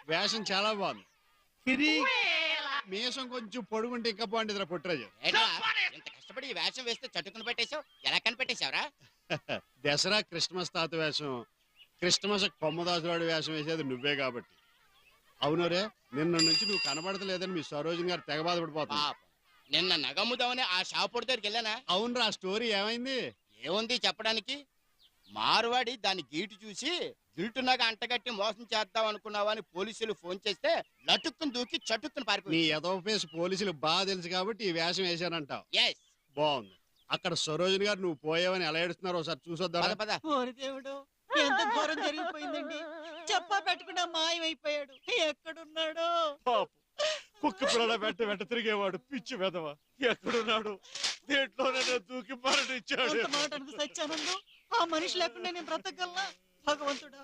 వేషం చాలా బాగుంది. మీసం కొంచెం పొడుగుంటే ఇంకా బాగుంటుంది పుట్టిరాజు. ఇంత కష్టపడి ఈ వేషం వేస్తే చటుకుని పెట్టేశావు, ఎలా కనిపెట్టేశావురా? దసరా క్రిస్మస్ తాత వేషం, క్రిస్మస్ కొమ్మదాసువాడి వేషం వేసేది నువ్వే కాబట్టి. అవునరే, నిన్న నుంచి నువ్వు కనబడతలేదని మీ సరోజిని గారు తెగ బాధపడిపోతున్నా. నిన్న నగముదామని ఆ షాపుడి దగ్గరికి వెళ్ళానా? అవునరా, ఆ స్టోరీ ఏమైంది? ఏముంది చెప్పడానికి? మార్వాడి దాని గీటు చూసి గిల్టున్నాగా అంటగట్టి మోసం చేద్దాం అనుకున్నావా అని పోలీసులు ఫోన్ చేస్తే లటుక్కుని దూకి చటుక్కుని పారిపోయి. నీ ఎదో ఫేస్ పోలీసులు బాగా తెలుసు కాబట్టి ఈ వేషం వేశానంటావు. బాగుంది. అక్కడ సరోజిని గారు నువ్వు పోయావని ఎలా ఏడుస్తున్నారో ఒకసారి చూసొద్దా? దేవుడు, ఎంత ఘోరం జరిగిపోయిందండి. చెప్పా పెట్టకుండా మాయమైపోయాడు. ఎక్కడున్నాడో? కుక్క పిల్లల వెంట తిరిగేవాడు పిచ్చి వెదవ ఎక్కడున్నాడు? దేంట్లోనే దూకి మరణించాడు. మాటకు సత్యానందం, ఆ మనిషి లేకుండా నేను బ్రతకగలనా? భగవంతుడా,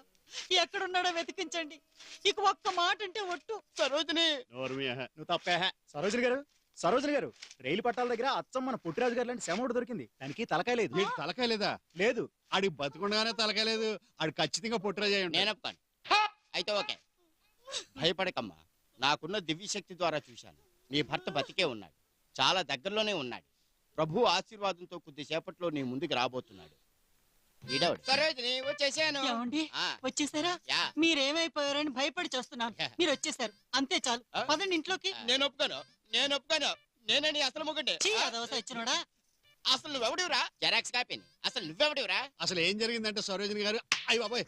ఎక్కడున్నాడో వెతికించండి. ఇక ఒక్క మాట అంటే ఒట్టు. సరోజిని, నువ్వు తప్పే. సరోజిని గారు రైలు పట్టాల దగ్గర అచ్చం మన పుట్టిరాజు గారు లాంటి శమవుడు దొరికింది. దానికి తలకాయ లేదు. నీకు తలకాయ లేదా? లేదు. ఆడికి బతుకుండగానే తలకాయ లేదు. ఆడు ఖచ్చితంగా పుట్టిరాజు అయి ఉంటాడు. నేను ఒప్పుకోను. అయితే ఓకే, భయపడకమ్మా. నాకున్న దివ్యశక్తి ద్వారా చూశాను, నీ భర్త బతికే ఉన్నాడు, చాలా దగ్గరలోనే ఉన్నాడు. ప్రభు ఆశీర్వాదంతో కొద్దిసేపట్లో నీ ముందుకు రాబోతున్నాడు. సరోజిని, వచ్చేసాను. వచ్చేసారా? మీరేమైపోయారని భయపడి చూస్తున్నాను. మీరు వచ్చేసారు, అంతే చాలు. పదండి ఇంట్లోకి. నేను ఒప్పుకోను. నేనే నీ అసలు మొగుండే. ఇచ్చినోడా? అసలు నువ్వెవడివరా? జెరాక్స్ కాపీని. అసలు నువ్వెవడివరా? అసలు ఏం జరిగిందంటే సరోజిని గారు, అయ్య బాబోయ్,